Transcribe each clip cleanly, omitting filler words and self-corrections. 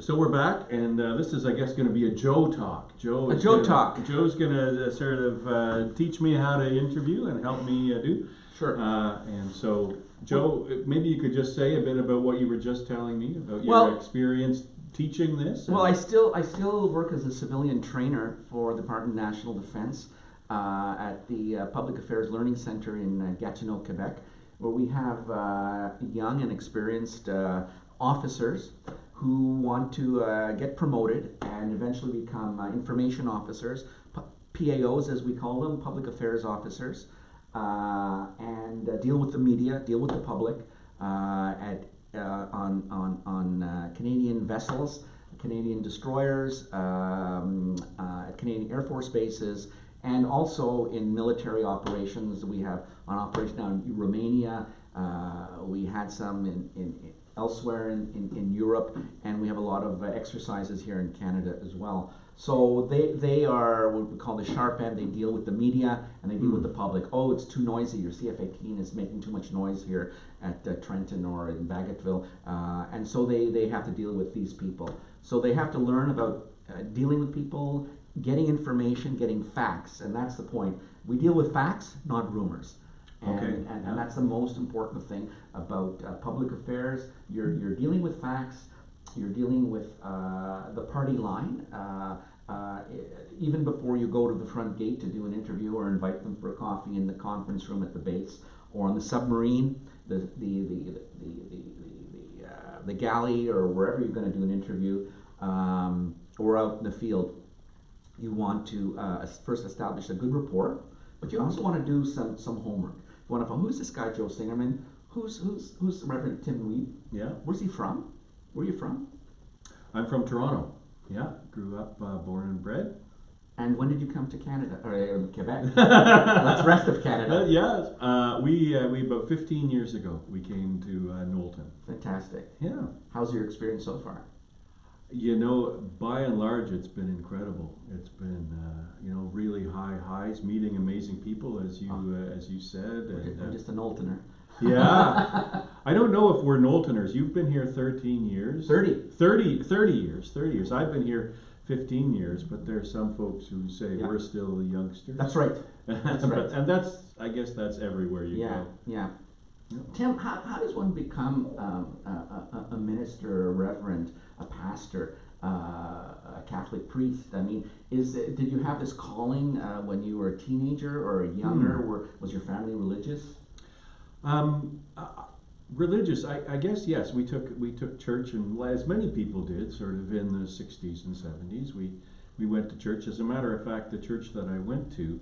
So we're back, and this is, I guess, going to be a Joe talk. Joe's going to sort of teach me how to interview and help me do. Sure. And so, Joe, maybe you could just say a bit about what you were just telling me about your experience teaching this. Well, I still work as a civilian trainer for the Department of National Defense at the Public Affairs Learning Center in Gatineau, Quebec, where we have young and experienced officers who want to get promoted and eventually become information officers, PAOs as we call them, public affairs officers, and deal with the media, deal with the public on Canadian vessels, Canadian destroyers, Canadian Air Force bases, and also in military operations. We have an operation now in Romania. We had some in elsewhere in Europe, and we have a lot of exercises here in Canada as well. So they are what we call the sharp end. They deal with the media and they deal with the public. Oh, it's too noisy. Your CF-18 is making too much noise here at Trenton or in Bagotville. And so they have to deal with these people. So they have to learn about dealing with people, getting information, getting facts, and that's the point. We deal with facts, not rumors. And that's the most important thing about public affairs. You're dealing with facts. You're dealing with the party line. Even before you go to the front gate to do an interview or invite them for a coffee in the conference room at the base or on the submarine, the galley, or wherever you're going to do an interview, or out in the field, you want to first establish a good rapport, but you also want to do some homework. You want to find, who's this guy Joe Singerman? Who's Reverend Tim Weed? Yeah. Where's he from? Where are you from? I'm from Toronto. Yeah, grew up, born and bred. And when did you come to Canada or Quebec? That's the rest of Canada. We about 15 years ago we came to Knowlton. Fantastic. Yeah. How's your experience so far? You know, by and large, it's been incredible. It's been, really high highs, meeting amazing people, as you said. I'm just a Knowltoner. Yeah. I don't know if we're Knowltoners. You've been here 13 years. 30 years. I've been here 15 years, but there are some folks who say we're still youngsters. That's right. That's right. And I guess that's everywhere you go. Yeah. Tim, how does one become a minister, a reverend, a pastor, a Catholic priest? I mean, did you have this calling when you were a teenager or younger? Was your family religious? Religious, I guess, yes. We took church, and as many people did, sort of in the 60s and 70s. We went to church. As a matter of fact, the church that I went to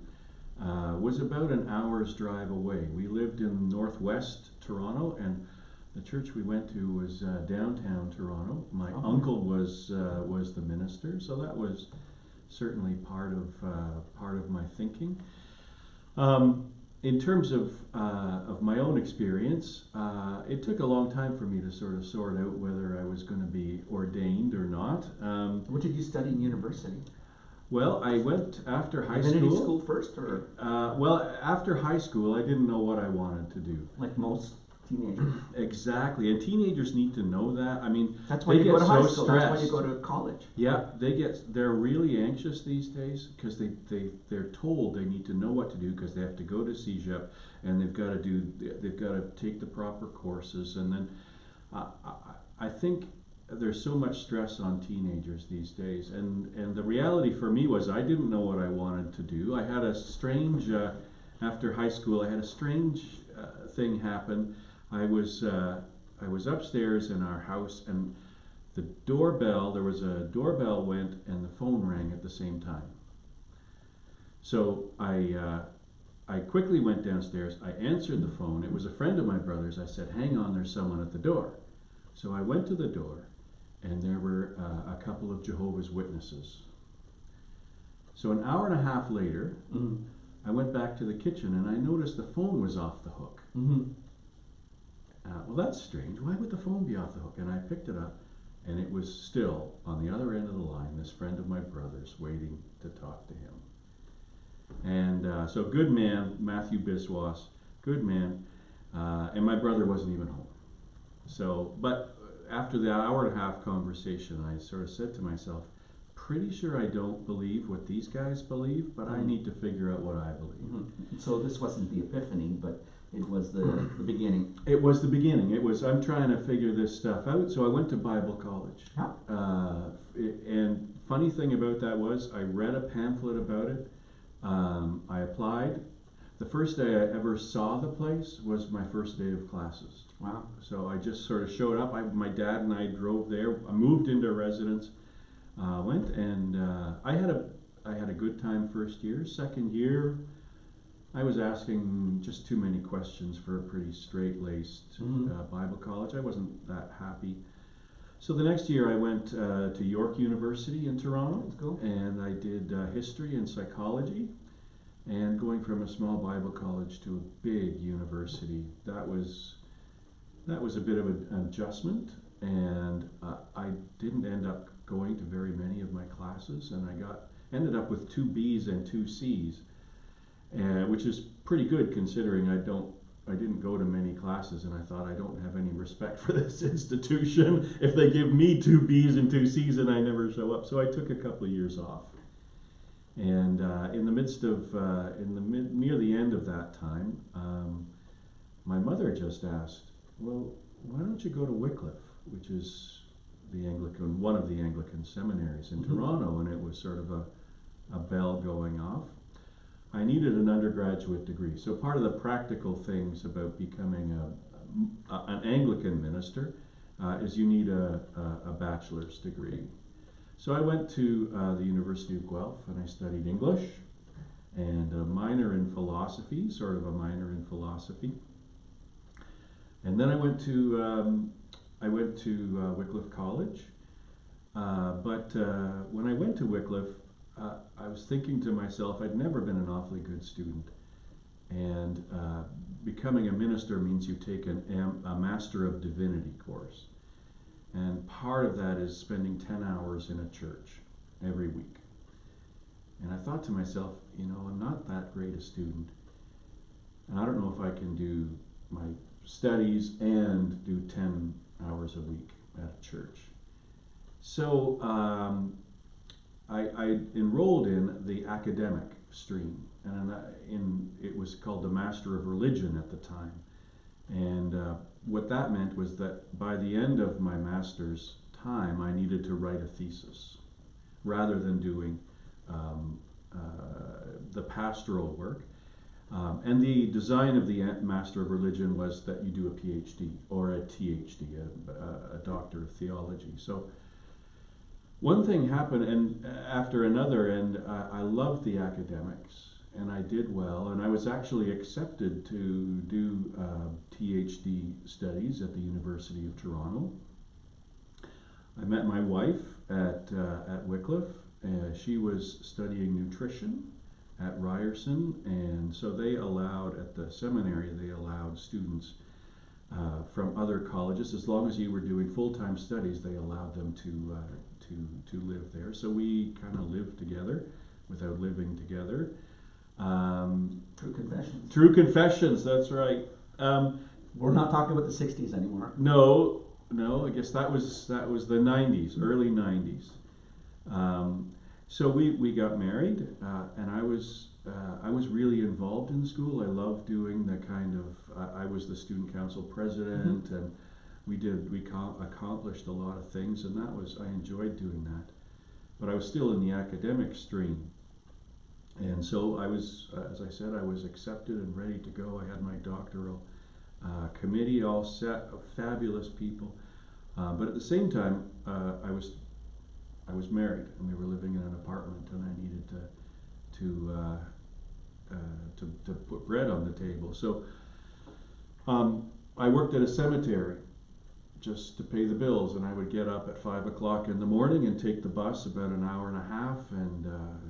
was about an hour's drive away. We lived in northwest Toronto, and the church we went to was downtown Toronto. My uncle was the minister, so that was certainly part of my thinking. In terms of my own experience, it took a long time for me to sort of sort out whether I was going to be ordained or not. What did you study in university? Well, I went after high Divinity school. School first, or? Well, after high school, I didn't know what I wanted to do. Like most teenagers. Exactly, and teenagers need to know that. I mean, that's why you go to high school. Stressed. That's why you go to college. Yeah, they're really anxious these days because they're told they need to know what to do because they have to go to CEGEP and they've got to take the proper courses, and then I think there's so much stress on teenagers these days, and the reality for me was I didn't know what I wanted to do. I had a strange after high school. I had a strange thing happen. I was upstairs in our house, and there was a doorbell went, and the phone rang at the same time. So I quickly went downstairs. I answered the phone. It was a friend of my brother's. I said, "Hang on, there's someone at the door." So I went to the door, and there were a couple of Jehovah's Witnesses. So an hour and a half later, I went back to the kitchen, and I noticed the phone was off the hook. Well, that's strange. Why would the phone be off the hook? And I picked it up, and it was still on the other end of the line, this friend of my brother's waiting to talk to him. And so good man, Matthew Biswas, good man, and my brother wasn't even home. So, but after the hour and a half conversation, I sort of said to myself, pretty sure I don't believe what these guys believe, but I need to figure out what I believe. So this wasn't the epiphany, but it was the beginning. It was the beginning. It was, I'm trying to figure this stuff out. So I went to Bible college. And funny thing about that was I read a pamphlet about it. I applied. The first day I ever saw the place was my first day of classes. Wow. So I just sort of showed up. My dad and I drove there. I moved into residence. Went and I had a good time first year. Second year, I was asking just too many questions for a pretty straight-laced Bible college. I wasn't that happy. So the next year I went to York University in Toronto. That's cool. And I did history and psychology. And going from a small Bible college to a big university, that was a bit of an adjustment. And I didn't end up going to very many of my classes, and I ended up with 2 B's and 2 C's, which is pretty good considering I didn't go to many classes, and I thought I don't have any respect for this institution if they give me 2 B's and 2 C's and I never show up. So I took a couple of years off, and in the midst of near the end of that time, my mother just asked, well, why don't you go to Wycliffe, which is one of the Anglican seminaries in Toronto, and it was sort of a bell going off. I needed an undergraduate degree, so part of the practical things about becoming an Anglican minister is you need a bachelor's degree. So I went to the University of Guelph and I studied English and a minor in philosophy, sort of a minor in philosophy. And then I went to Wycliffe College, but when I went to Wycliffe, I was thinking to myself, I'd never been an awfully good student, and becoming a minister means you take a Master of Divinity course, and part of that is spending 10 hours in a church every week. And I thought to myself, I'm not that great a student, and I don't know if I can do my studies and do 10 hours a week at a church. So I enrolled in the academic stream, and it was called the Master of Religion at the time. And what that meant was that by the end of my master's time, I needed to write a thesis rather than doing the pastoral work. And the design of the Master of Religion was that you do a PhD or a THD, a Doctor of Theology. So one thing happened and after another, and I loved the academics, and I did well, and I was actually accepted to do THD studies at the University of Toronto. I met my wife at Wycliffe. She was studying nutrition at Ryerson, and so at the seminary, they allowed students from other colleges, as long as you were doing full-time studies, they allowed them to live there. So we kind of lived together without living together. True confessions. True confessions, that's right. We're not talking about the 60s anymore. No, I guess that was the 90s, early 90s. So we got married, and I was really involved in school. I loved doing the kind of, I was the student council president, and we accomplished a lot of things, and I enjoyed doing that. But I was still in the academic stream. And so I was, as I said, I was accepted and ready to go. I had my doctoral committee all set of fabulous people. But at the same time, I was married, and we were living in an apartment, and I needed to put bread on the table. So I worked at a cemetery just to pay the bills, and I would get up at 5 o'clock in the morning and take the bus about an hour and a half and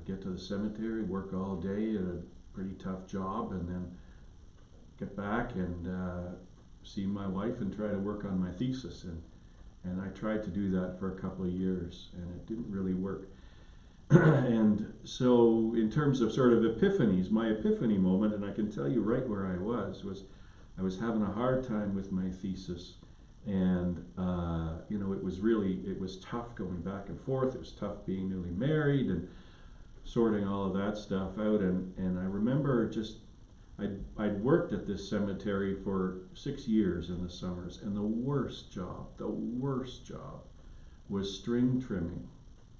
get to the cemetery, work all day at a pretty tough job, and then get back and see my wife and try to work on my thesis. And I tried to do that for a couple of years, and it didn't really work. And so in terms of sort of epiphanies, my epiphany moment, and I can tell you right where I was I was having a hard time with my thesis, And it was tough going back and forth. It was tough being newly married and sorting all of that stuff out. And I remember I'd worked at this cemetery for 6 years in the summers, and the worst job was string trimming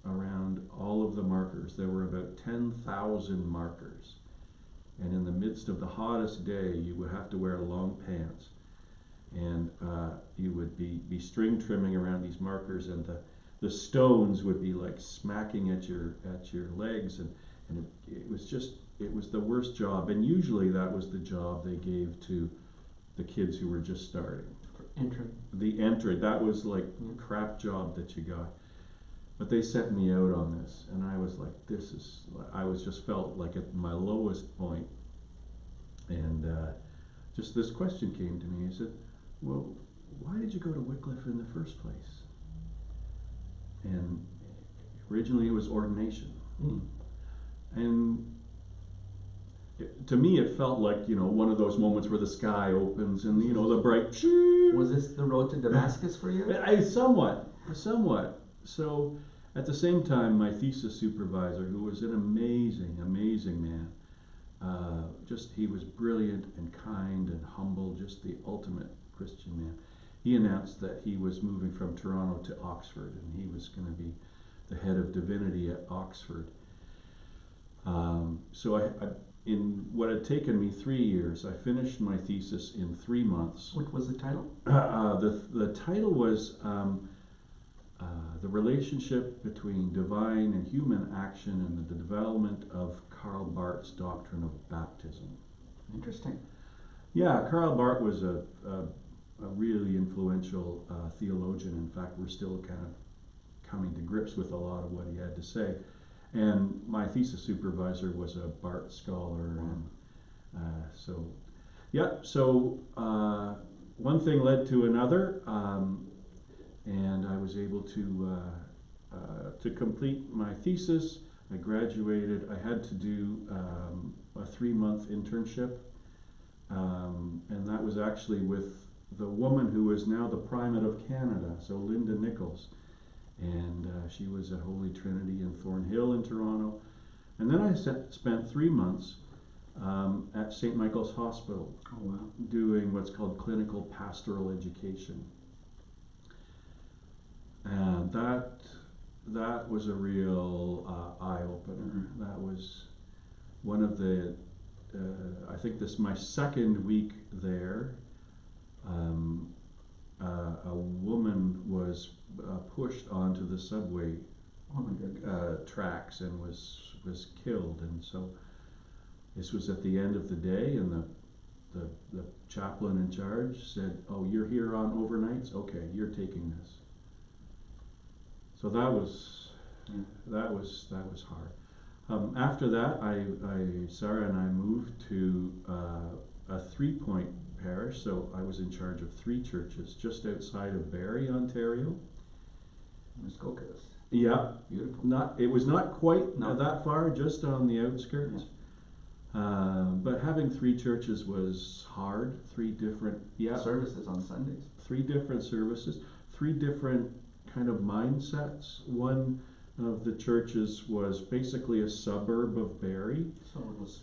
around all of the markers. There were about 10,000 markers, and in the midst of the hottest day, you would have to wear long pants, and you would be string trimming around these markers, and the stones would be like smacking at your legs, and it was the worst job. And usually that was the job they gave to the kids who were just starting. Entry. That was like crap job that you got. But they sent me out on this, and I was like, I was just felt like at my lowest point. And just this question came to me. He said, well, why did you go to Wycliffe in the first place? And originally it was ordination. And to me it felt like, one of those moments where the sky opens and, the bright... Was this the road to Damascus for you? Somewhat. So at the same time, my thesis supervisor, who was an amazing man, he was brilliant and kind and humble, just the ultimate Christian man. He announced that he was moving from Toronto to Oxford, and he was going to be the head of divinity at Oxford. So in what had taken me 3 years, I finished my thesis in 3 months. What was the title? The title was The Relationship Between Divine and Human Action and the Development of Karl Barth's Doctrine of Baptism. Interesting. Yeah, Karl Barth was a really influential theologian. In fact, we're still kind of coming to grips with a lot of what he had to say. And my thesis supervisor was a Barth scholar. Wow. And so one thing led to another, and I was able to complete my thesis. I graduated. I had to do a 3-month internship, and that was actually with the woman who is now the Primate of Canada, so Linda Nichols. And she was at Holy Trinity in Thornhill in Toronto. And then I spent 3 months at St. Michael's Hospital. Oh, wow. Doing what's called clinical pastoral education. And that was a real eye-opener. That was one of the, I think this my second week there. A woman was pushed onto the subway tracks and was killed, and so this was at the end of the day, and the chaplain in charge said, "Oh, you're here on overnights? Okay, you're taking this." So that was hard. After that, Sarah and I moved to a 3-point parish, so I was in charge of 3 churches just outside of Barrie, Ontario. Muskokas. Yeah, beautiful. It was not quite that far, just on the outskirts. Yeah. But having 3 churches was hard. 3 different services on Sundays. 3 different services, 3 different kind of mindsets. One of the churches was basically a suburb of Barrie. So it was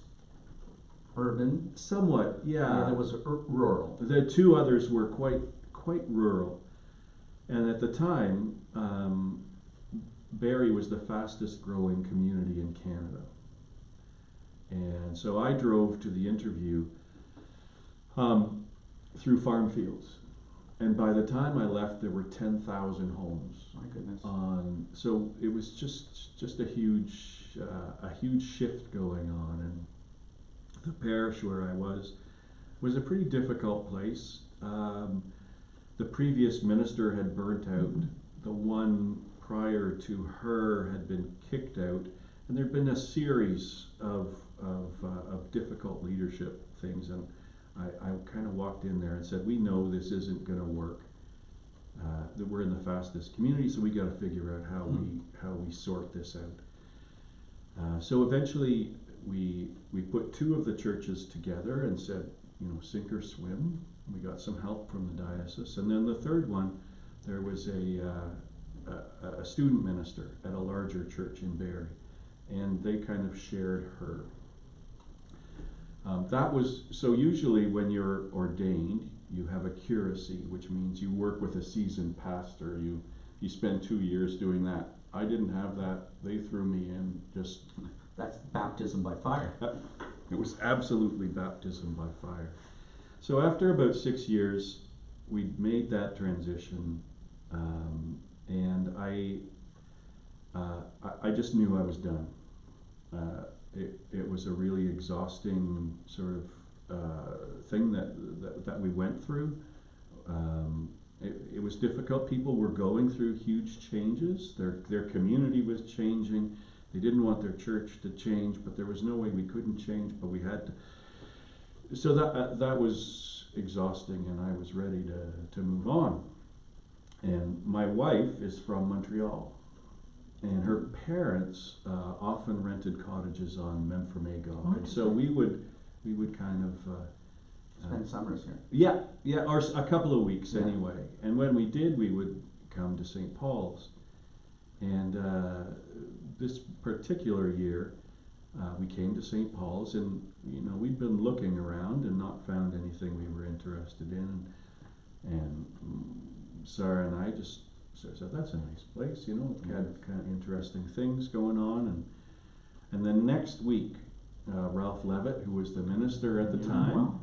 urban? Somewhat, yeah. The other was rural. The 2 others were quite rural. And at the time, Barrie was the fastest growing community in Canada. And so I drove to the interview through farm fields. And by the time I left, there were 10,000 homes. My goodness. So it was just a huge shift going on. And the parish where I was a pretty difficult place. The previous minister had burnt out. The one prior to her had been kicked out, and there'd been a series of difficult leadership things. And I kind of walked in there and said, "We know this isn't going to work. That we're in the fastest community, so we got to figure out how we sort this out." So eventually, we put 2 of the churches together and said, sink or swim. We got some help from the diocese. And then the third one, there was a student minister at a larger church in Barrie, and they kind of shared her. So usually when you're ordained, you have a curacy, which means you work with a seasoned pastor. You spend 2 years doing that. I didn't have that. They threw me in just... That's baptism by fire. It was absolutely baptism by fire. So after about 6 years, we made that transition, and I just knew I was done. It was a really exhausting sort of thing that we went through. It was difficult. People were going through huge changes. Their community was changing. They didn't want their church to change, but there was no way we couldn't change, but we had to. So that was exhausting, and I was ready to move on. And my wife is from Montreal, and her parents often rented cottages on Memphremagog, and so we would kind of spend summers here. Yeah, or a couple of weeks anyway. And when we did, we would come to St. Paul's. And this particular year, we came to St. Paul's, and we'd been looking around and not found anything we were interested in. And Sarah and I just said, "That's a nice place, it had kind of interesting things going on." And then next week, Ralph Levitt, who was the minister at the time,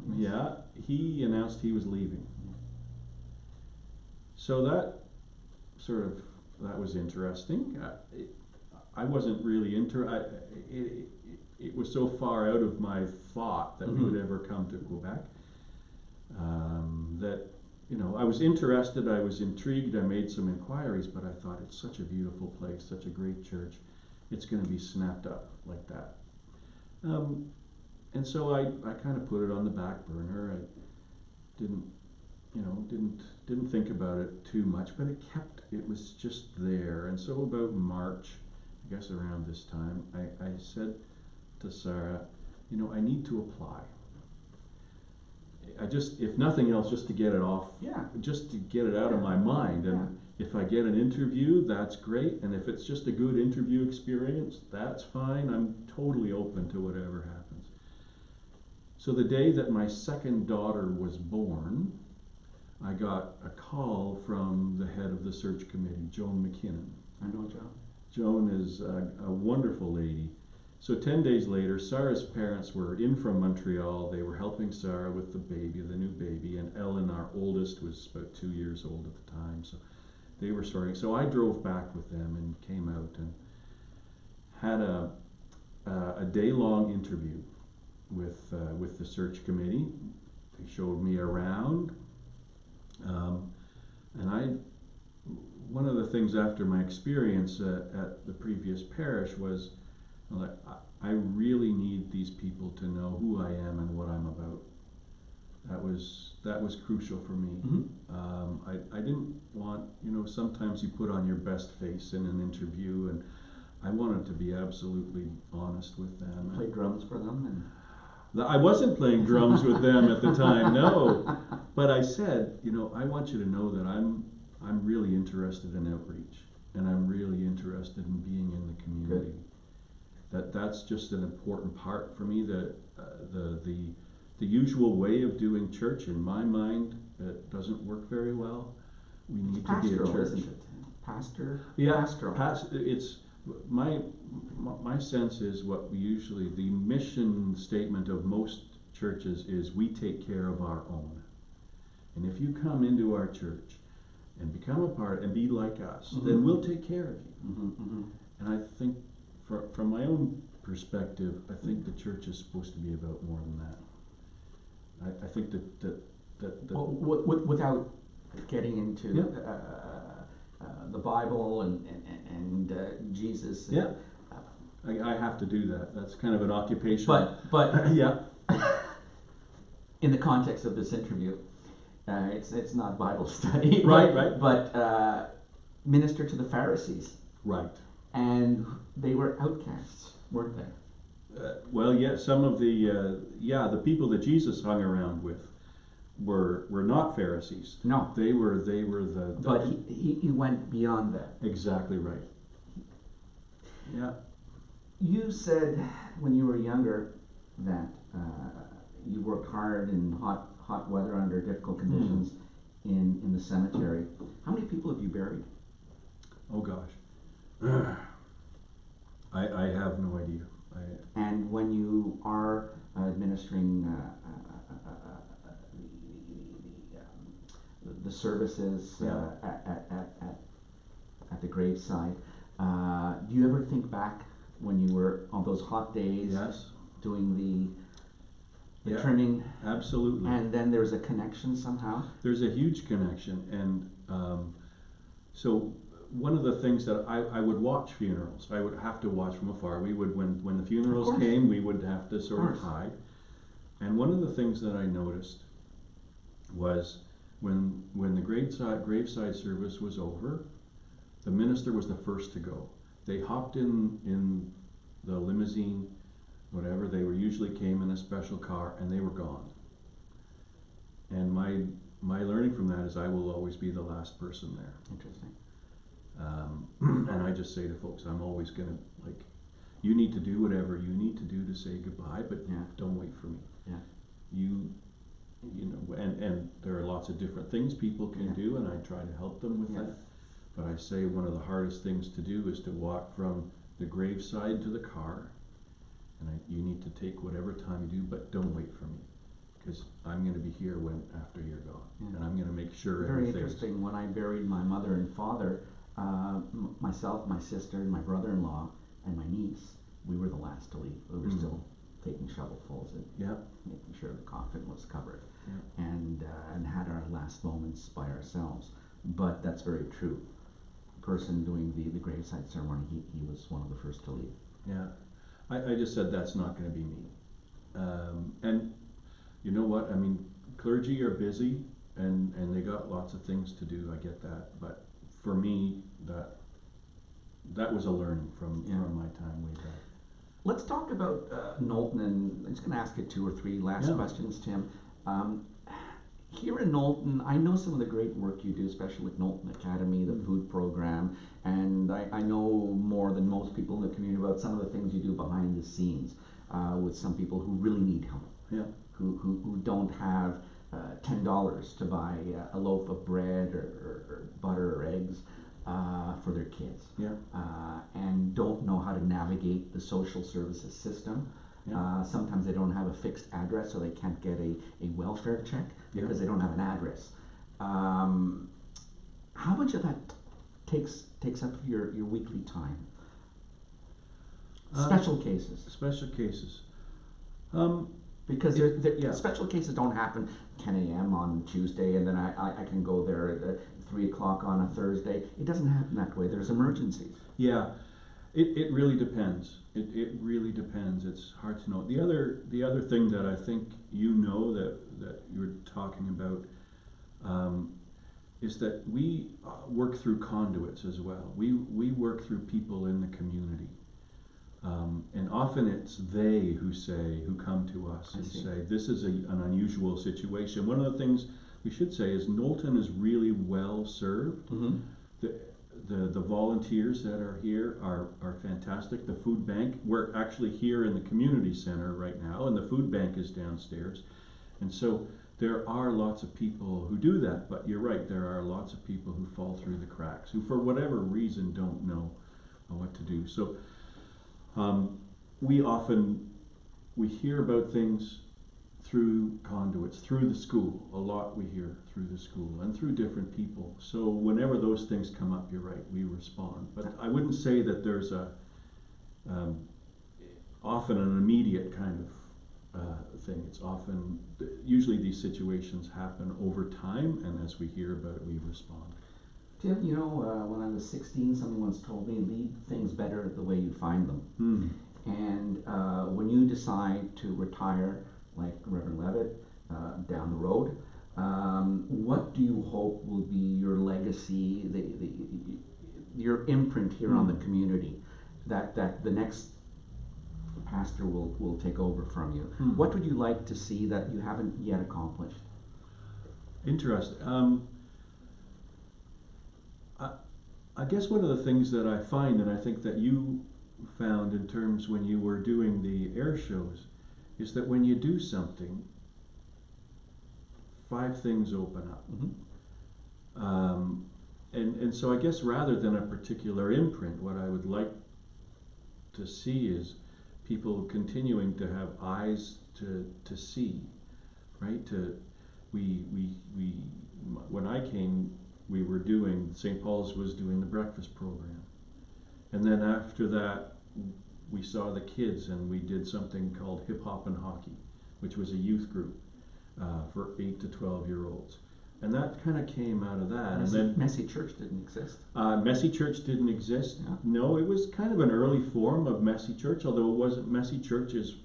he announced he was leaving. So that was interesting. I wasn't really it was so far out of my thought that we would ever come to Quebec that I was interested, I was intrigued, I made some inquiries, but I thought it's such a beautiful place, such a great church, it's going to be snapped up like that. And so I kind of put it on the back burner. I didn't think about it too much, but it was just there. And so about March, I guess around this time, I said to Sarah, I need to apply. If nothing else, just to get it off, just to get it out of my mind. And if I get an interview, that's great. And if it's just a good interview experience, that's fine. I'm totally open to whatever happens. So the day that my second daughter was born, I got a call from the head of the search committee, Joan McKinnon. I know Joan. Joan is a wonderful lady. So 10 days later, Sarah's parents were in from Montreal. They were helping Sarah with the new baby, and Ellen, our oldest, was about 2 years old at the time. So they were starting. So I drove back with them and came out and had a day-long interview with the search committee. They showed me around, and one of the things after my experience at the previous parish was, I really need these people to know who I am and what I'm about. That was crucial for me. I didn't want, sometimes you put on your best face in an interview, and I wanted to be absolutely honest with them. Play drums for them? I wasn't playing drums with them at the time, no. But I said, I want you to know that I'm really interested in outreach, and I'm really interested in being in the community. That's just an important part for me. The usual way of doing church, in my mind, it doesn't work very well. We need to be a church. Isn't it? Pastoral. It's my sense is what we usually, the mission statement of most churches is, we take care of our own. And if you come into our church and become a part and be like us, then we'll take care of you. And I think, from my own perspective, I think the church is supposed to be about more than that. I think that well, without getting into the Bible and Jesus. I have to do that. That's kind of an occupation. But yeah. In the context of this interview, it's not Bible study. Right. But minister to the Pharisees. Right. And they were outcasts, weren't they? Well, yeah, some of the people that Jesus hung around with were not Pharisees. No. They were But he went beyond that. exactly right. Yeah. You said when you were younger that you worked hard in hot weather under difficult conditions in the cemetery. How many people have you buried? Oh gosh. I have no idea. And when you are administering the services Yeah. at the graveside, do you ever think back when you were on those hot days Yes. doing the Yeah. trimming, Absolutely. and then there's a connection somehow? There's a huge connection, and so one of the things that I would watch funerals. I would have to watch from afar. We would when the funerals course. came, we would have to sort of Of course. hide. And one of the things that I noticed was when the graveside service was over, the minister was the first to go. They hopped in the limousine, whatever. They were usually came in a special car, and they were gone. And my learning from that is I will always be the last person there. Interesting. And I just say to folks, I'm always gonna you need to do whatever you need to do to say goodbye, but Yeah. don't wait for me. Yeah. You know, and there are lots of different things people can Yeah. do, and I try to help them with Yeah. that. But I say one of the hardest things to do is to walk from the graveside to the car, and you need to take whatever time you do, but don't wait for me, because I'm going to be here after you're gone, Yeah. and I'm going to make sure Very everything's interesting. When I buried my mother and father, myself, my sister, and my brother-in-law, and my niece, we were the last to leave. We were Mm. still taking shovelfuls and Yeah. making sure the coffin was covered, Yeah. and had our last moments by ourselves. But that's very true. The person doing the graveside ceremony, he was one of the first to leave. Yeah, I just said that's not going to be me. And you know what? I mean, clergy are busy and they got lots of things to do. I get that, but for me, that was a learning from my time way back. Let's talk about Knowlton, and I'm just going to ask you 2 or 3 last Yeah. questions, Tim. Here in Knowlton, I know some of the great work you do, especially with Knowlton Academy, the food program, and I know more than most people in the community about some of the things you do behind the scenes with some people who really need help, Yeah. who don't have $10 to buy a loaf of bread or butter or eggs for their kids, and don't know how to navigate the social services system. Yeah. Sometimes they don't have a fixed address, so they can't get a welfare check because they don't have an address. How much of that takes up your weekly time? Special cases. Special cases. Because Yeah. special cases don't happen 10 a.m. on Tuesday, and then I can go there at 3 o'clock on a Thursday. It doesn't happen that way. There's emergencies. Yeah, it really depends. It really depends. It's hard to know. The other thing that I think that you're talking about is that we work through conduits as well. We work through people in the community. And often it's they who come to us and say, this is an unusual situation. One of the things we should say is Knowlton is really well served. Mm-hmm. The volunteers that are here are fantastic. The food bank, we're actually here in the community center right now, and the food bank is downstairs. And so there are lots of people who do that, but you're right, there are lots of people who fall through the cracks, who for whatever reason don't know what to do. So we hear about things through conduits, through the school. A lot we hear through the school and through different people. So whenever those things come up, you're right, we respond. But I wouldn't say that there's often an immediate kind of thing. It's usually these situations happen over time, and as we hear about it, we respond. Tim, when I was 16, someone once told me, leave things better the way you find them. Mm. And when you decide to retire, like Reverend Levitt, down the road, what do you hope will be your legacy, your imprint here on the community, that the next pastor will take over from you. Hmm. What would you like to see that you haven't yet accomplished? Interesting. I guess one of the things that I find, and I think that you found in terms when you were doing the air shows, is that when you do something, 5 things open up. Mm-hmm. And so I guess rather than a particular imprint, what I would like to see is people continuing to have eyes to see, right? When I came, we were doing, St. Paul's was doing the breakfast program. And then after that, we saw the kids and we did something called Hip Hop and Hockey, which was a youth group for 8 to 12-year-olds. And that kind of came out of that. And then Messy Church didn't exist. Messy Church didn't exist. Yeah. No, it was kind of an early form of Messy Church, although it wasn't Messy Churches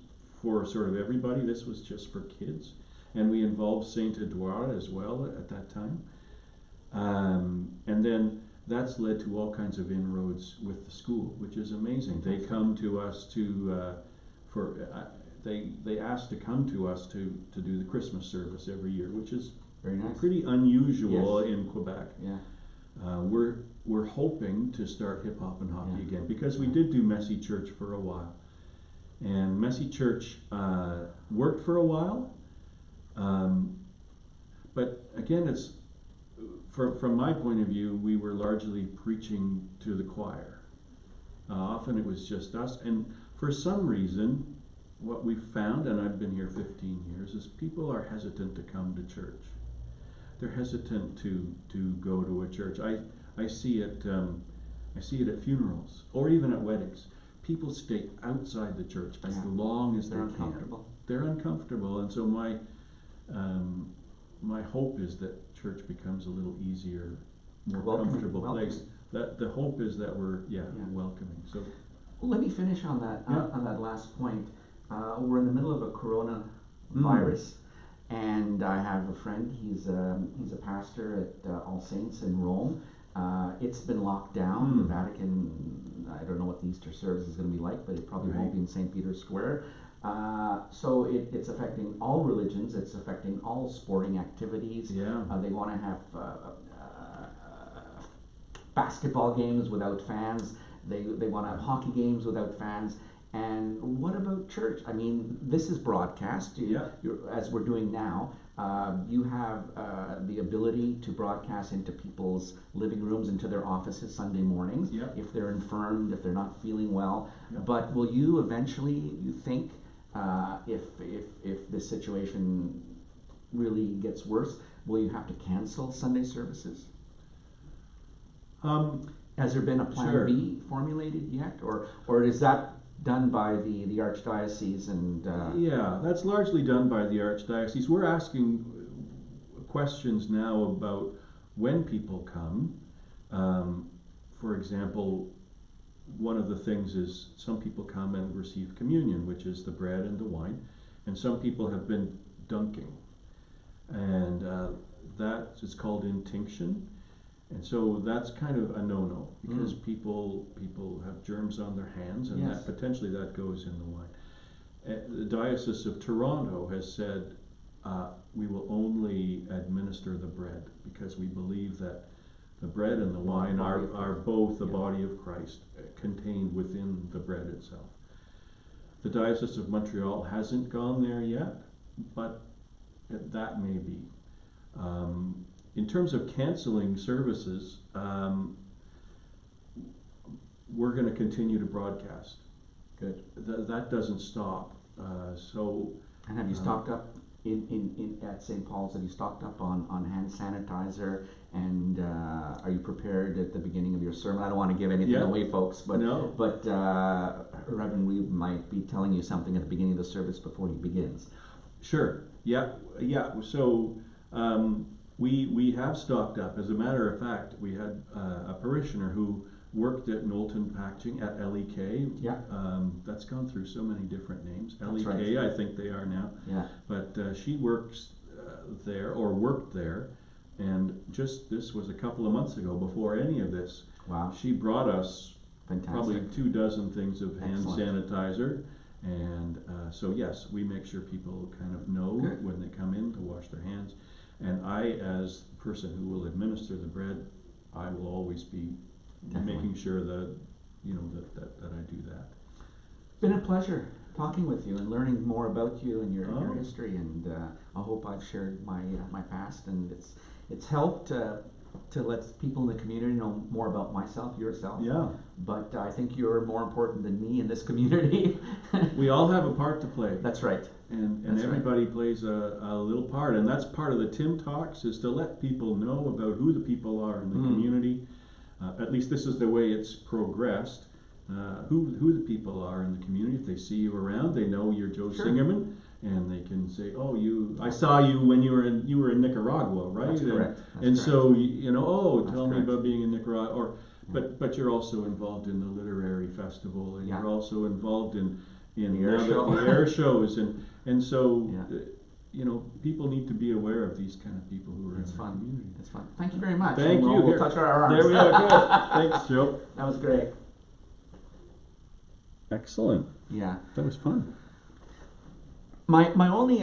for sort of everybody. This was just for kids. And we involved Saint Edouard as well at that time. And then that's led to all kinds of inroads with the school, which is amazing. They come to us they asked to come to us to do the Christmas service every year, which is very nice. Pretty unusual Yes. in Quebec. Yeah. We're hoping to start Hip Hop and Hockey Yeah. again, because we did do Messy Church for a while, and Messy Church worked for a while, but again, it's from my point of view, we were largely preaching to the choir. Often it was just us, and for some reason, what we've found, and I've been here 15 years, is people are hesitant to come to church. They're hesitant to go to a church. I see it at funerals or even at weddings. People stay outside the church as long as they're they uncomfortable. can. They're uncomfortable, and so my hope is that church becomes a little easier, more comfortable place. That the hope is that we're welcoming. So let me finish on that last point. We're in the middle of a coronavirus. And I have a friend, he's a pastor at All Saints in Rome. It's been locked down. The Vatican, I don't know what the Easter service is going to be like, but it probably won't be in St. Peter's Square. So it's affecting all religions. It's affecting all sporting activities. Yeah. They want to have basketball games without fans. They want to have hockey games without fans. And what about church? I mean, this is broadcast, as we're doing now. You have the ability to broadcast into people's living rooms, into their offices Sunday mornings, if they're infirmed, if they're not feeling well. But will you eventually, you think, if this situation really gets worse, will you have to cancel Sunday services? Has there been a plan B formulated yet? Or is that done by the Archdiocese and that's largely done by the Archdiocese. We're asking questions now about when people come. For example, one of the things is some people come and receive communion, which is the bread and the wine, and some people have been dunking, and that is called intinction. And so that's kind of a no-no, because people have germs on their hands, and that potentially that goes in the wine. The Diocese of Toronto has said we will only administer the bread, because we believe that the bread and the wine are both the body of Christ contained within the bread itself. The Diocese of Montreal hasn't gone there yet, but that may be. In terms of canceling services, we're going to continue to broadcast. Good. That doesn't stop. And have you stocked up at St. Paul's? Have you stocked up on hand sanitizer? And are you prepared at the beginning of your sermon? I don't want to give anything away, folks, but Reverend Reeve might be telling you something at the beginning of the service before he begins. Sure. Yeah. So. We have stocked up. As a matter of fact, we had a parishioner who worked at Knowlton Packaging at LEK. That's gone through so many different names. LEK, right. I think they are now. Yeah. But she works there, or worked there, and this was a couple of months ago, before any of this. Wow. She brought us probably 24 things of hand sanitizer, And so yes, we make sure people kind of know Good. when they come in to wash their hands. And I, as the person who will administer the bread, I will always be Definitely. making sure that, you know, that I do that. Been a pleasure talking with you and learning more about you and your Oh. history, and I hope I've shared my past, and it's helped to let people in the community know more about myself, yourself. Yeah. But I think you're more important than me in this community. We all have a part to play. That's right. And That's right. everybody plays a little part, and that's part of the Tim Talks, is to let people know about who the people are in the community. At least this is the way it's progressed. Who the people are in the community. If they see you around, they know you're Joe Sure. Singerman, and they can say, "Oh, I saw you when you were in Nicaragua, right?" That's correct. That's and correct. so you know, oh, That's tell me correct. about being in Nicaragua, or but you're also involved in the literary festival, and Yeah. you're also involved in The air show. the air shows, and so. Yeah. You know, people need to be aware of these kind of people who are It's in the fun. community. It's fun. Thank you very much. Thank And you. We'll Here. touch our arms. There we are. Good. Thanks, Joe. That was great. Excellent. Yeah. That was fun. My only